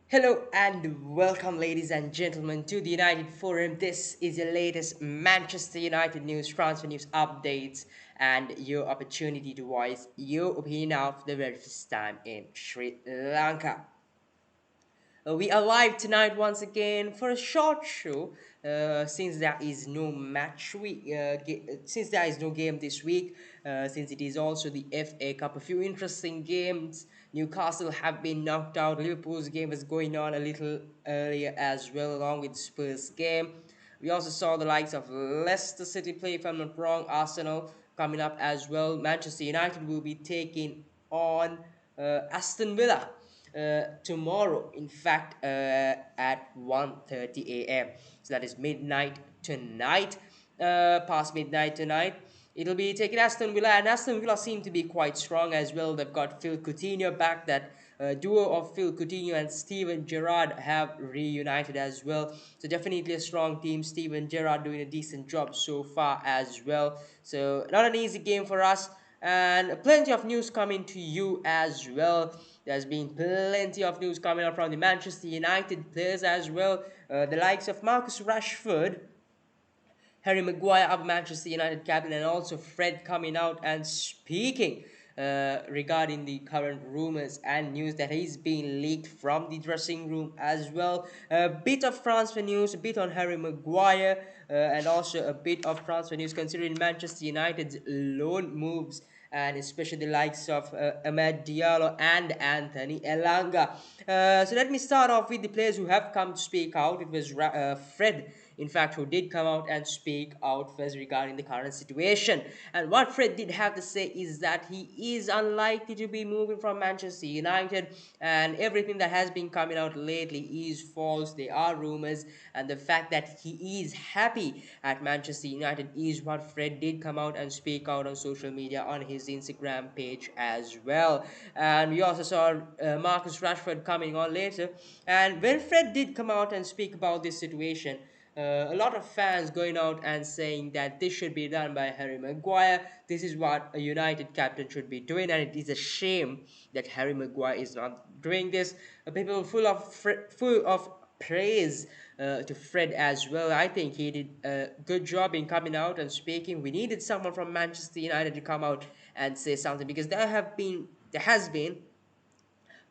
Hello and welcome, ladies and gentlemen, to the United Forum. This is your latest Manchester United news, transfer news updates, and your opportunity to voice your opinion of the very first time in Sri Lanka. We are live tonight once again for a short show. Since there is no match week, since there is no game this week, since it is also the FA Cup, a few interesting games. Newcastle have been knocked out. Liverpool's game was going on a little earlier as well, along with Spurs' game. We also saw the likes of Leicester City play, if I'm not wrong. Arsenal coming up as well. Manchester United will be taking on Aston Villa tomorrow, in fact, at 1:30 a.m. So that is midnight tonight, past midnight tonight. It'll be taking Aston Villa, and Aston Villa seem to be quite strong as well. They've got Phil Coutinho back. That duo of Phil Coutinho and Steven Gerrard have reunited as well. So definitely a strong team. Steven Gerrard doing a decent job so far as well. So not an easy game for us, and plenty of news coming to you as well. There's been plenty of news coming out from the Manchester United players as well. The likes of Marcus Rashford, Harry Maguire of Manchester United captain, and also Fred coming out and speaking regarding the current rumors and news that is being leaked from the dressing room as well. A bit of transfer news, a bit on Harry Maguire, and also a bit of transfer news considering Manchester United's loan moves, and especially the likes of Ahmed Diallo and Anthony Elanga. So let me start off with the players who have come to speak out. It was Fred, in fact, who did come out and speak out first regarding the current situation. And what Fred did have to say is that he is unlikely to be moving from Manchester United, and everything that has been coming out lately is false. They are rumors, and the fact that he is happy at Manchester United is what Fred did come out and speak out on social media on his Instagram page as well. And we also saw Marcus Rashford coming on later. And when Fred did come out and speak about this situation, a lot of fans going out and saying that this should be done by Harry Maguire. This is what a United captain should be doing, and it is a shame that Harry Maguire is not doing this. People full of praise to Fred as well. I think he did a good job in coming out and speaking. We needed someone from Manchester United to come out and say something, because there has been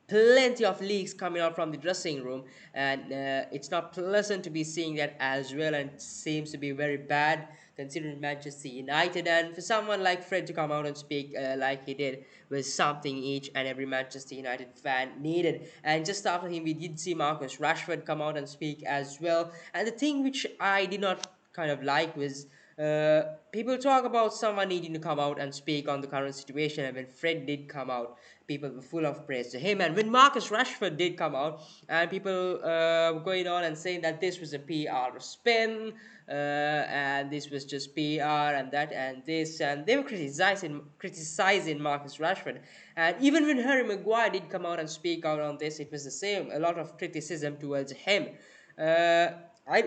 plenty of leaks coming out from the dressing room, and it's not pleasant to be seeing that as well, and it seems to be very bad considering Manchester United. And for someone like Fred to come out and speak like he did was something each and every Manchester United fan needed. And just after him, we did see Marcus Rashford come out and speak as well. And the thing which I did not kind of like was people talk about someone needing to come out and speak on the current situation, and when Fred did come out, people were full of praise to him. And when Marcus Rashford did come out, and people were going on and saying that this was a PR spin, and this was just PR, and that and this, and they were criticizing Marcus Rashford. And even when Harry Maguire did come out and speak out on this, it was the same, a lot of criticism towards him. Uh,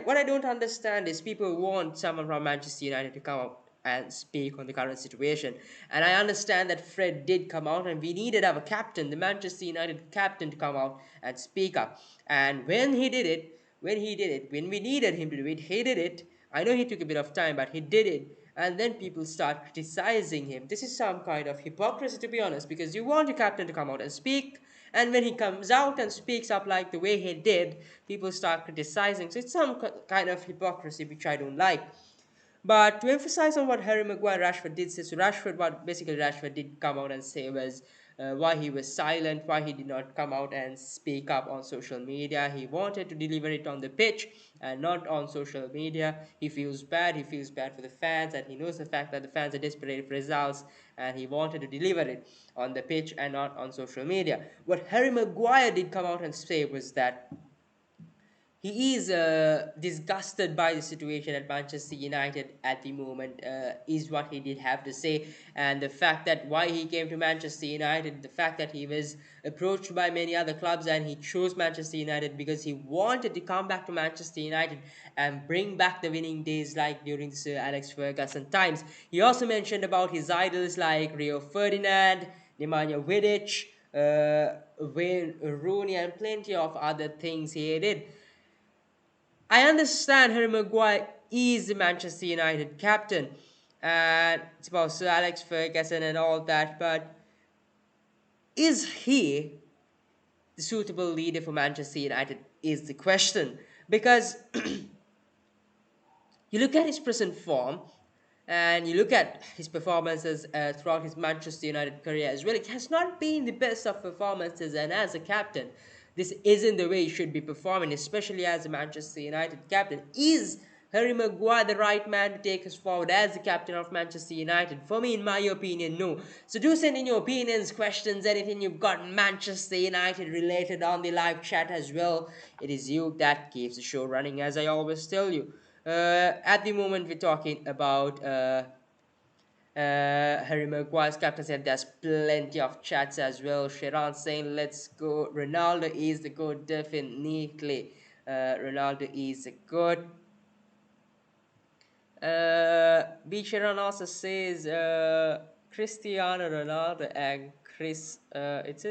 what I don't understand is people want someone from Manchester United to come out and speak on the current situation. And I understand that Fred did come out, and we needed our captain, the Manchester United captain, to come out and speak up. And when we needed him to do it, he did it. I know he took a bit of time, but he did it. And then people start criticizing him. This is some kind of hypocrisy, to be honest, because you want your captain to come out and speak, and when he comes out and speaks up like the way he did, people start criticizing. So it's some kind of hypocrisy which I don't like. But to emphasize on what Harry Maguire Rashford did say, so what basically Rashford did come out and say was why he was silent, why he did not come out and speak up on social media. He wanted to deliver it on the pitch and not on social media. He feels bad. He feels bad for the fans, and he knows the fact that the fans are desperate for results, and he wanted to deliver it on the pitch and not on social media. What Harry Maguire did come out and say was that he is disgusted by the situation at Manchester United at the moment, is what he did have to say. And the fact that why he came to Manchester United, the fact that he was approached by many other clubs and he chose Manchester United because he wanted to come back to Manchester United and bring back the winning days like during Sir Alex Ferguson times. He also mentioned about his idols like Rio Ferdinand, Nemanja Vidic, Wayne Rooney, and plenty of other things he did. I understand Harry Maguire is the Manchester United captain, and it's about Sir Alex Ferguson and all that, but is he the suitable leader for Manchester United? Is the question. Because you look at his present form and you look at his performances throughout his Manchester United career as well, it has not been the best of performances. And as a captain, this isn't the way he should be performing, especially as a Manchester United captain. Is Harry Maguire the right man to take us forward as the captain of Manchester United? For me, in my opinion, no. So do send in your opinions, questions, anything you've got Manchester United related on the live chat as well. It is you that keeps the show running, as I always tell you. At the moment, we're talking about Harry Maguire's captaincy, and there's plenty of chats as well. Sharon saying, let's go. Ronaldo is the goat, definitely. Ronaldo is the goat. Sharon also says Cristiano Ronaldo and Chris. It's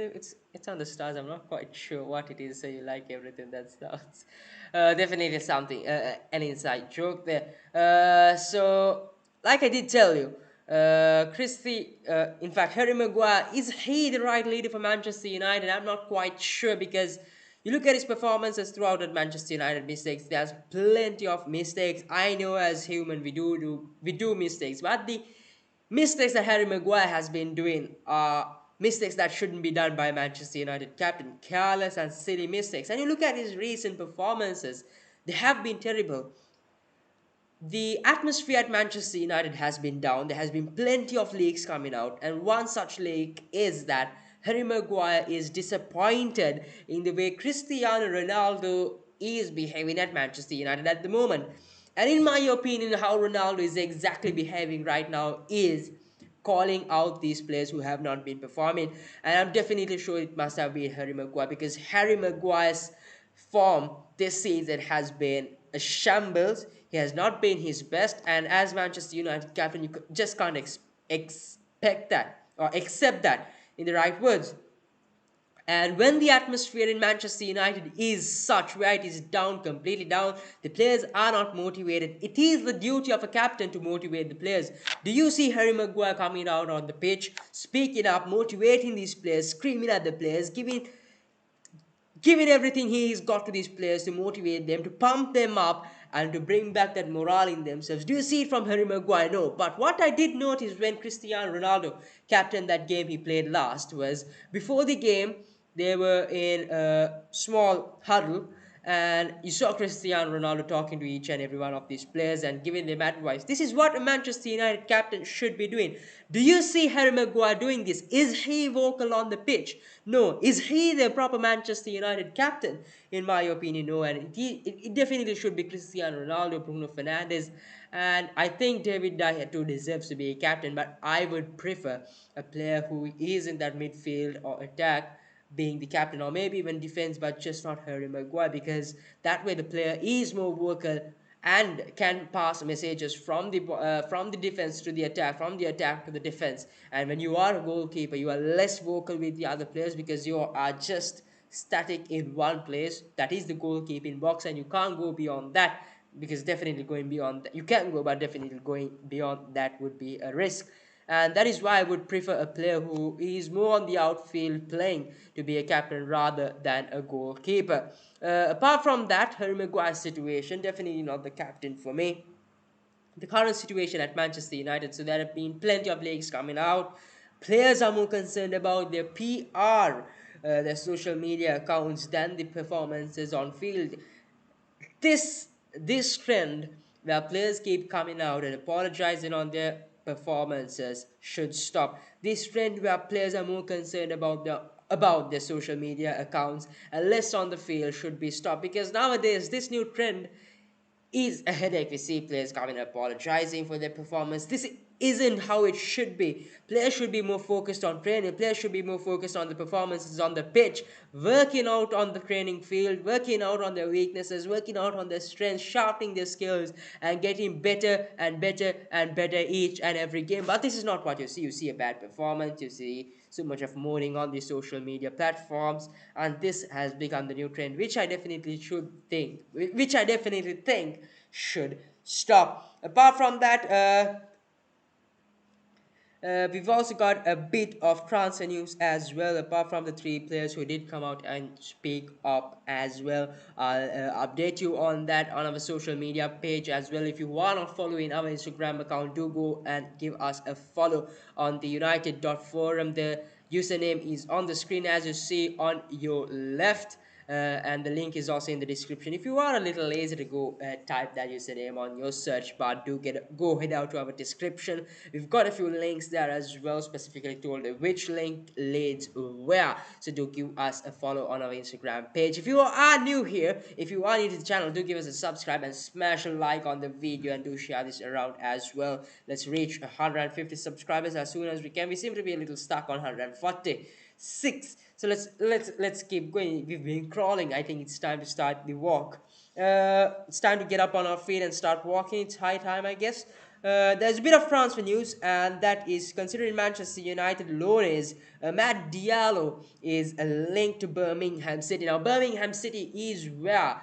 on the stars. I'm not quite sure what it is. So you like everything that starts. Definitely something. An inside joke there. So like I did tell you, in fact, Harry Maguire, is he the right leader for Manchester United? I'm not quite sure, because you look at his performances throughout at Manchester United, mistakes. There's plenty of mistakes. I know as human we do mistakes, but the mistakes that Harry Maguire has been doing are mistakes that shouldn't be done by Manchester United captain. Careless and silly mistakes. And you look at his recent performances, they have been terrible. The atmosphere at Manchester United has been down. There has been plenty of leaks coming out, and one such leak is that Harry Maguire is disappointed in the way Cristiano Ronaldo is behaving at Manchester United at the moment. And in my opinion, how Ronaldo is exactly behaving right now is calling out these players who have not been performing. And I'm definitely sure it must have been Harry Maguire, because Harry Maguire's form this season has been a shambles. He has not been his best, and as Manchester United captain, you just can't expect that or accept that, in the right words. And when the atmosphere in Manchester United is such where it is down, completely down, the players are not motivated. It is the duty of a captain to motivate the players. Do you see Harry Maguire coming out on the pitch, speaking up, motivating these players, screaming at the players, giving everything he's got to these players to motivate them, to pump them up, and to bring back that morale in themselves? Do you see it from Harry Maguire? No. But what I did notice when Cristiano Ronaldo captained that game he played last was, before the game, they were in a small huddle, and you saw Cristiano Ronaldo talking to each and every one of these players and giving them advice. This is what a Manchester United captain should be doing. Do you see Harry Maguire doing this? Is he vocal on the pitch? No. Is he the proper Manchester United captain? In my opinion, no. And it definitely should be Cristiano Ronaldo, Bruno Fernandes, and I think David De Gea too deserves to be a captain. But I would prefer a player who is in that midfield or attack being the captain, or maybe even defense, but just not Harry Maguire, because that way the player is more vocal and can pass messages from the defense to the attack, from the attack to the defense. And when you are a goalkeeper, you are less vocal with the other players, because you are just static in one place, that is the goalkeeping box, and you can't go beyond that, because definitely going beyond that, you can go, but definitely going beyond that would be a risk. And that is why I would prefer a player who is more on the outfield playing to be a captain rather than a goalkeeper. Apart from that, Harry Maguire's situation, definitely not the captain for me. The current situation at Manchester United, so there have been plenty of leaks coming out. Players are more concerned about their PR, their social media accounts, than the performances on field. This trend where players keep coming out and apologizing on their performances should stop. This trend where players are more concerned about their social media accounts and less on the field should be stopped, because nowadays this new trend is a headache. We see players coming apologizing for their performance. isn't how it should be. Players should be more focused on training. Players should be more focused on the performances on the pitch, working out on the training field, working out on their weaknesses, working out on their strengths, sharpening their skills, and getting better and better and better each and every game. But this is not what you see. You see a bad performance. You see so much of moaning on the social media platforms, and this has become the new trend, which I definitely think should stop. Apart from that, we've also got a bit of transfer news as well, apart from the three players who did come out and speak up as well. I'll update you on that on our social media page as well. If you want to follow in our Instagram account, do go and give us a follow on the united.forum. The username is on the screen as you see on your left. And the link is also in the description. If you are a little lazy to go type that username on your search bar, go head out to our description. We've got a few links there as well, specifically told which link leads where. So do give us a follow on our Instagram page. If you are new here, if you are new to the channel, do give us a subscribe and smash a like on the video, and do share this around as well. Let's reach 150 subscribers as soon as we can. We seem to be a little stuck on 146. So let's keep going. We've been crawling. I think it's time to start the walk. It's time to get up on our feet and start walking. It's high time, I guess. There's a bit of transfer news, and that is considering Manchester United loanees. Matt Diallo is linked to Birmingham City. Now, Birmingham City is where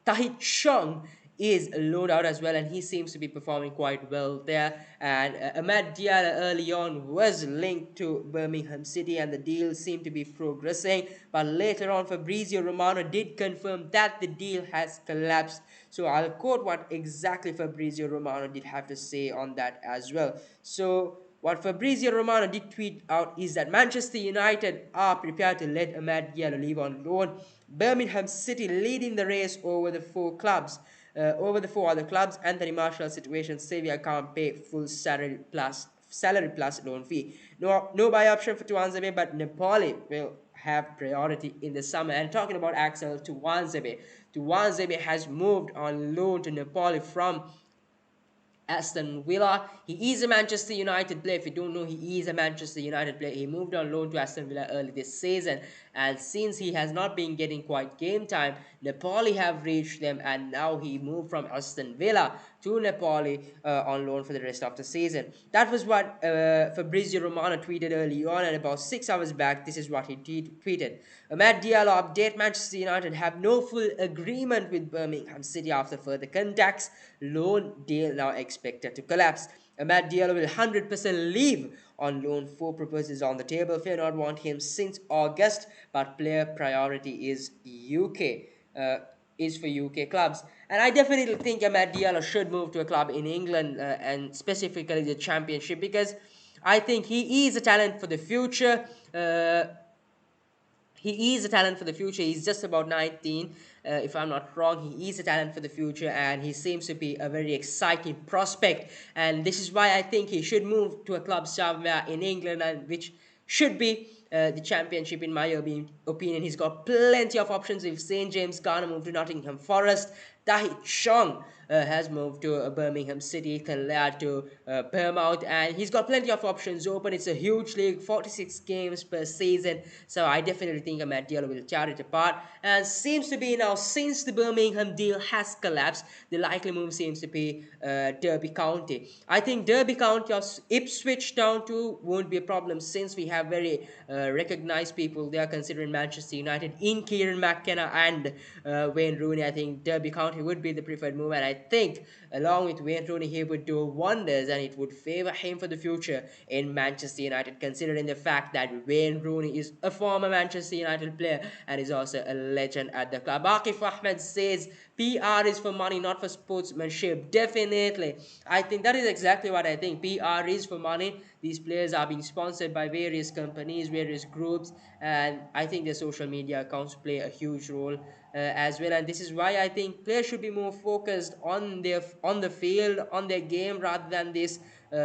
Tahit Chong is loaned out as well, and he seems to be performing quite well there. And Ahmad Diallo early on was linked to Birmingham City, and the deal seemed to be progressing, but later on Fabrizio Romano did confirm that the deal has collapsed. So I'll quote what exactly Fabrizio Romano did have to say on that as well. So what Fabrizio Romano did tweet out is that Manchester United are prepared to let Ahmad Diallo leave on loan. Birmingham City leading the race over the four other clubs. Anthony Martial's situation, Sevilla can't pay full salary plus loan fee. No buy option for Tuanzebe, but Napoli will have priority in the summer. And talking about Axel Tuanzebe has moved on loan to Napoli from Aston Villa. He is a Manchester United player. If you don't know, he is a Manchester United player. He moved on loan to Aston Villa early this season, and since he has not been getting quite game time, Napoli have reached them, and now he moved from Aston Villa to Napoli on loan for the rest of the season. That was what Fabrizio Romano tweeted early on, and about 6 hours back, this is what he tweeted. Ahmad Diallo update: Manchester United have no full agreement with Birmingham City after further contacts. Loan deal now expected to collapse. Ahmad Diallo will 100% leave on loan. 4 proposals on the table. Feyenoord want him since August, but player priority is for UK clubs. And I definitely think Ahmad Diallo should move to a club in England, and specifically the Championship, because I think he is a talent for the future. He's just about 19, if I'm not wrong. He is a talent for the future, and he seems to be a very exciting prospect. And this is why I think he should move to a club somewhere in England, and which should be the Championship, in my opinion. He's got plenty of options. If St. James Garner moved to Nottingham Forest, Tahit Chong has moved to Birmingham City, Ethan Laird to Bournemouth, and he's got plenty of options open. It's a huge league, 46 games per season, so I definitely think Ahmad Diallo will tear it apart. And seems to be now, since the Birmingham deal has collapsed, the likely move seems to be Derby County. I think Derby County of Ipswich Town too won't be a problem, since we have very recognized people there considering Manchester United in Kieran McKenna and Wayne Rooney. I think Derby County would be the preferred move, and I think along with Wayne Rooney he would do wonders, and it would favor him for the future in Manchester United, considering the fact that Wayne Rooney is a former Manchester United player and is also a legend at the club. Akif Ahmed says PR is for money, not for sportsmanship. Definitely, I think that is exactly what I think. PR is for money. These players are being sponsored by various companies, various groups, and I think their social media accounts play a huge role as well. And this is why I think players should be more focused on the field, on their game, rather than these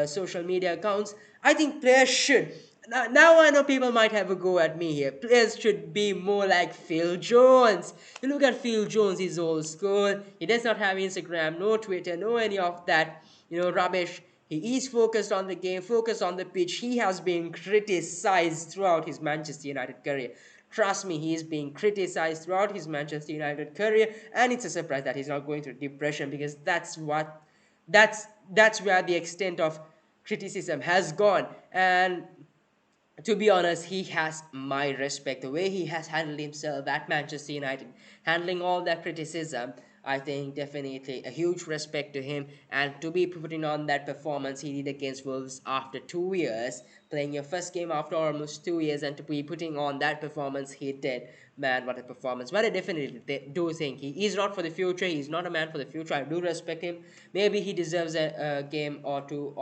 social media accounts. I think players should. Now I know people might have a go at me here. Players should be more like Phil Jones. You look at Phil Jones, he's old school. He does not have Instagram, no Twitter, no any of that, rubbish. He is focused on the game, focused on the pitch. He has been criticized throughout his Manchester United career. Trust me, he is being criticized throughout his Manchester United career, and it's a surprise that he's not going through depression, because that's that's where the extent of criticism has gone. And to be honest, he has my respect. The way he has handled himself at Manchester United, handling all that criticism, I think definitely a huge respect to him. And to be putting on that performance he did against Wolves after 2 years, playing your first game after almost 2 years, and to be putting on that performance he did, man, what a performance. But I definitely do think he is not for the future. He's not a man for the future. I do respect him. Maybe he deserves a game or two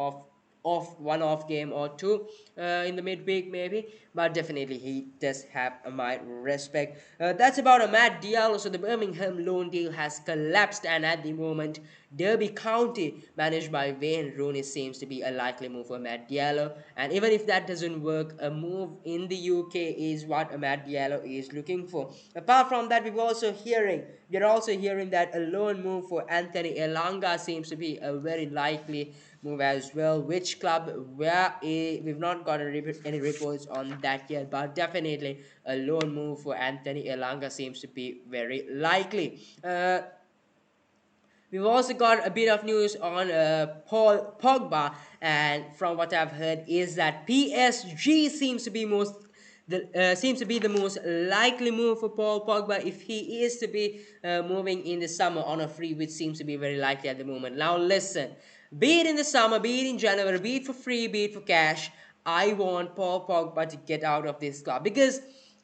one off game or two in the midweek maybe, but definitely he does have my respect. That's about a Matt Diallo. So the Birmingham loan deal has collapsed, and at the moment Derby County, managed by Wayne Rooney, seems to be a likely move for Matt Diallo. And even if that doesn't work, a move in the UK is what a Matt Diallo is looking for. Apart from that, we're also hearing that a loan move for Anthony Elanga seems to be a very likely move as well. Which club, where, we've not got any reports on that yet, but definitely a loan move for Anthony Elanga seems to be very likely. We've also got a bit of news on Paul Pogba, and from what I've heard is that PSG seems to be the most likely move for Paul Pogba if he is to be moving in the summer on a free, which seems to be very likely at the moment. Now listen, be it in the summer, be it in January, be it for free, be it for cash, I want Paul Pogba to get out of this club, because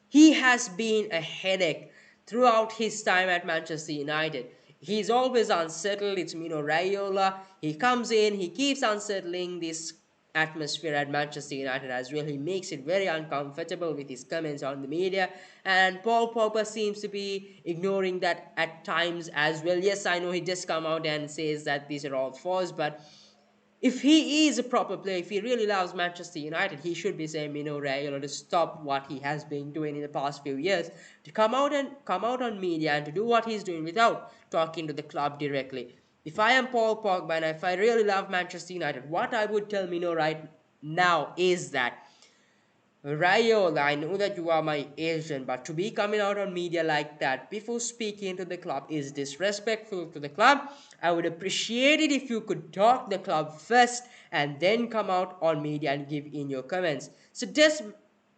he has been a headache throughout his time at Manchester United. He's always unsettled. It's Mino Raiola. He comes in, he keeps unsettling this atmosphere at Manchester United as well. He makes it very uncomfortable with his comments on the media, and Paul Pogba seems to be ignoring that at times as well. Yes, I know he just come out and says that these are all false, but if he is a proper player, if he really loves Manchester United, he should be saying Mino Raiola to stop what he has been doing in the past few years, to come out on media and to do what he's doing without talking to the club directly. If I am Paul Pogba and if I really love Manchester United, what I would tell Mino right now is that, Rayola, I know that you are my agent, but to be coming out on media like that before speaking to the club is disrespectful to the club. I would appreciate it if you could talk the club first and then come out on media and give in your comments. So does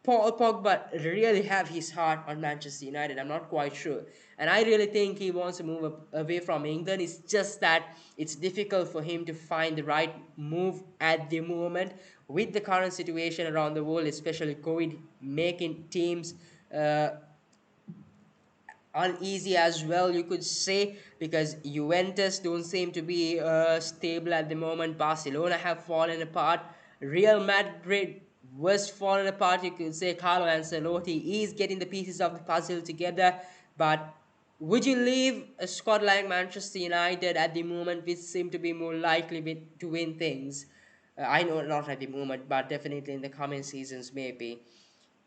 Paul Pogba really have his heart on Manchester United? I'm not quite sure. And I really think he wants to move away from England. It's just that it's difficult for him to find the right move at the moment with the current situation around the world, especially COVID making teams uneasy as well, you could say, because Juventus don't seem to be stable at the moment. Barcelona have fallen apart. Real Madrid was falling apart, you could say. Carlo Ancelotti is getting the pieces of the puzzle together, but would you leave a squad like Manchester United at the moment, which seem to be more likely to win things? I know not at the moment, but definitely in the coming seasons, maybe,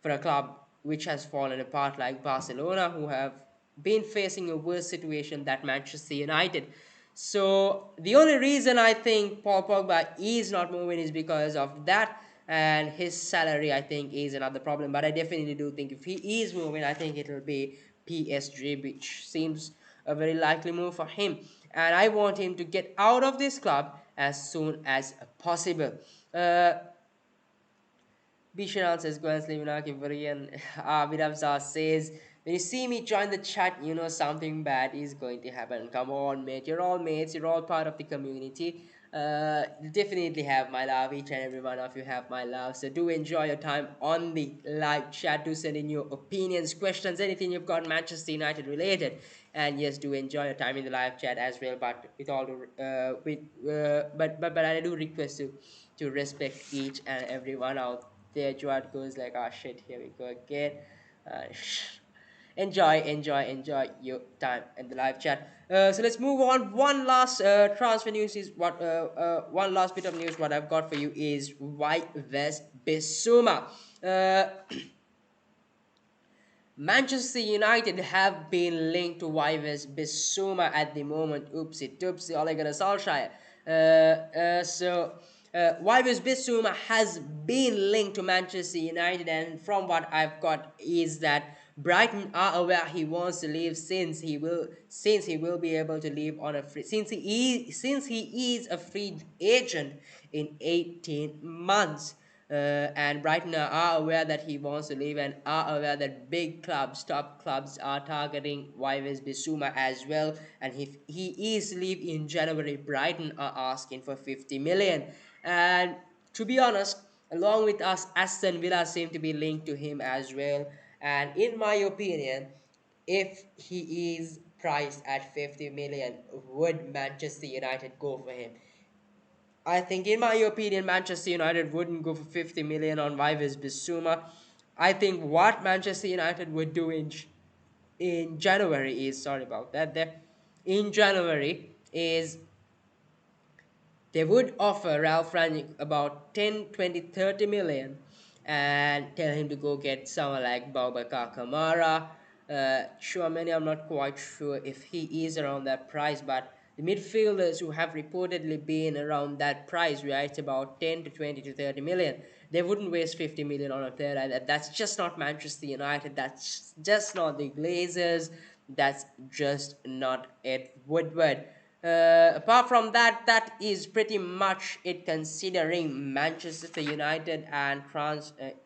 for a club which has fallen apart like Barcelona, who have been facing a worse situation than Manchester United. So the only reason I think Paul Pogba is not moving is because of that, and his salary I think is another problem. But I definitely do think if he is moving, I think it will be PSG, which seems a very likely move for him. And I want him to get out of this club as soon as possible. Bishan says, go and sleep in Akivarian. Vidavza says, when you see me join the chat, you know something bad is going to happen. Come on, mate. You're all mates. You're all part of the community. You definitely have my love. Each and every one of you have my love. So do enjoy your time on the live chat. Do send in your opinions, questions, anything you've got Manchester United related. And yes, do enjoy your time in the live chat as well. But with all the but I do request you to respect each and every one out there. Juad goes like, oh shit, here we go again. Uh, enjoy your time in the live chat. So let's move on. One last transfer news is what one last bit of news what I've got for you is Yves Bissouma. Manchester United have been linked to Yves Bissouma at the moment. Oopsie doopsie, Ole Gunnar Solskjaer. So Yves Bissouma has been linked to Manchester United, and from what I've got is that Brighton are aware he wants to leave, since he will be able to leave on a free, since he is a free agent in 18 months. And Brighton are aware that he wants to leave, and are aware that big clubs, top clubs, are targeting Yves Bissouma as well. And if he is leave in January, Brighton are asking for 50 million. And to be honest, along with us, Aston Villa seem to be linked to him as well. And in my opinion, if he is priced at 50 million, would Manchester United go for him? I think, in my opinion, Manchester United wouldn't go for 50 million on Yves Bissouma. I think what Manchester United would do in January is, sorry about that there, in January is they would offer Ralph Rangnick about 10, 20, 30 million and tell him to go get someone like Boubacar Kamara. Chouameni, I'm not quite sure if he is around that price, but the midfielders who have reportedly been around that price, right, about 10 to 20 to 30 million, they wouldn't waste 50 million on a player like that. That's just not Manchester United. That's just not the Glazers. That's just not Ed Woodward. Apart from that, that is pretty much it, considering Manchester United and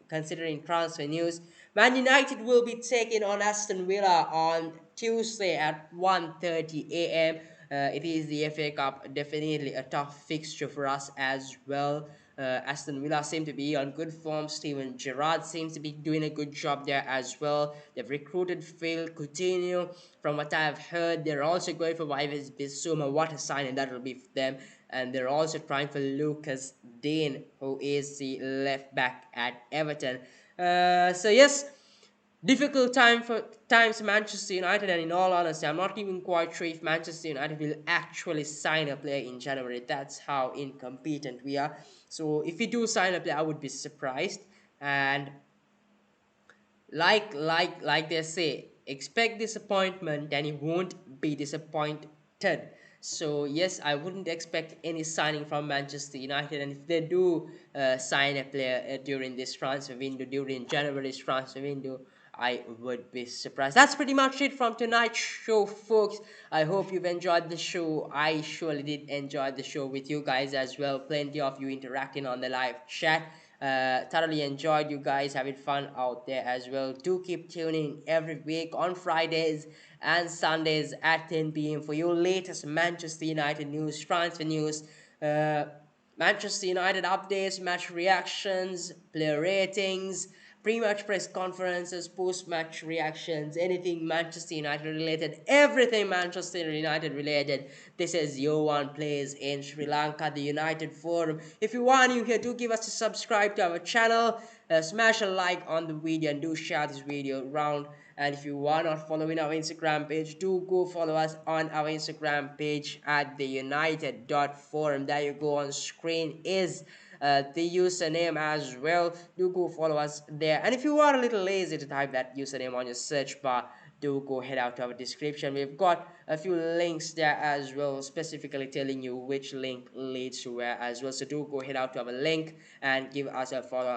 considering transfer news. Man United will be taking on Aston Villa on Tuesday at 1:30 a.m. It is the FA Cup, definitely a tough fixture for us as well. Aston Villa seem to be on good form. Steven Gerrard seems to be doing a good job there as well. They've recruited Phil Coutinho. From what I've heard, they're also going for Yves Bissouma. What a signing that will be for them. And they're also trying for Lucas Digne, who is the left back at Everton. So yes, difficult times Manchester United, and in all honesty, I'm not even quite sure if Manchester United will actually sign a player in January. That's how incompetent we are. So if we do sign a player, I would be surprised. And like they say, expect disappointment and you won't be disappointed. So yes, I wouldn't expect any signing from Manchester United, and if they do sign a player during this transfer window, during January's transfer window, I would be surprised. That's pretty much it from tonight's show, folks. I hope you've enjoyed the show. I surely did enjoy the show with you guys as well. Plenty of you interacting on the live chat. Thoroughly enjoyed you guys having fun out there as well. Do keep tuning every week on Fridays and Sundays at 10 p.m. for your latest Manchester United news, transfer news, Manchester United updates, match reactions, player ratings, pre-match press conferences, post-match reactions, anything Manchester United related, everything Manchester United related. This is your one place in Sri Lanka, the United Forum. If you are new here, do give us a subscribe to our channel, smash a like on the video, and do share this video around. And if you are not following our Instagram page, do go follow us on our Instagram page at the United.forum. There you go, on screen is the username as well. Do go follow us there. And if you are a little lazy to type that username on your search bar, do go head out to our description. We've got a few links there as well, specifically telling you which link leads to where as well. So do go head out to our link and give us a follow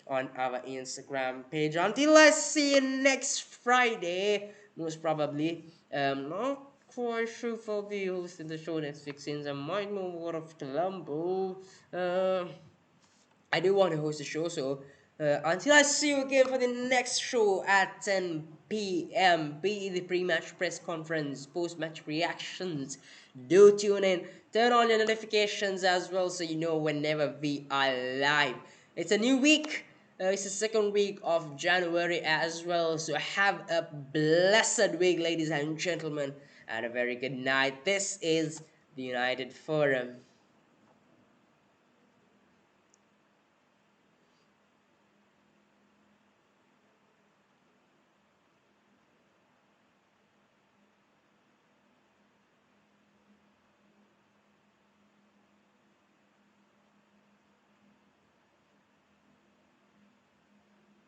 on our Instagram page. Until I see you next Friday, most probably. Not quite sure if I'll be hosting the show next week, since I might move out of Colombo. I do want to host a show, so until I see you again for the next show at 10 p.m., be the pre-match press conference, post-match reactions, do tune in, turn on your notifications as well so you know whenever we are live. It's a new week. It's the second week of January as well, so have a blessed week, ladies and gentlemen, and a very good night. This is the United Forum.